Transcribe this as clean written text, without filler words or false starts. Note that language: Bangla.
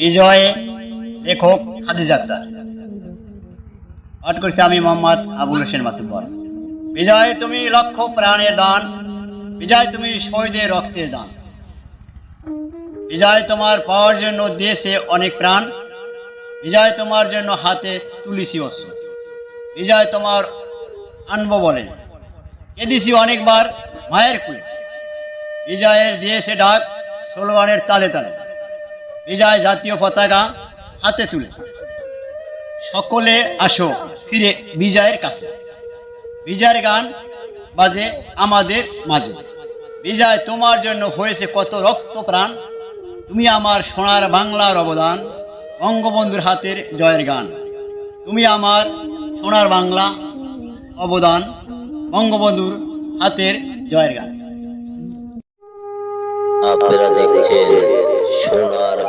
বিজয় লেখক খাদিজা আক্তার। পাঠ করছি আমি মোহাম্মদ আবুল হোসেন মাতুব্বর। বিজয় তুমি লক্ষ প্রাণের দান, বিজয় তুমি শহীদের রক্তের দান। বিজয় তোমার পাওয়ার জন্য দিয়েছে অনেক প্রাণ, বিজয় তোমার জন্য হাতে তুলিছি অস্ত্র। বিজয় তোমার আনবো বলে কেঁদেছি অনেকবার মায়ের কুলে। বিজয়ের দিয়েছে ডাক স্লোগানের তালে তালে, বিজয় জাতীয় পতাকা হাতে তুলে। সকলে আসো ফিরে বিজয়ের কাছে, বিজয়ের গান বাজে আমাদের মাঝে। বিজয় তোমার জন্য হয়েছে কত রক্ত প্রাণ, তুমি আমার সোনার বাংলার অবদান, বঙ্গবন্ধুর হাতের জয়ের গান। তুমি আমার সোনার বাংলা অবদান, বঙ্গবন্ধুর হাতের জয়ের গান। আপনারা দেখছেন সোনার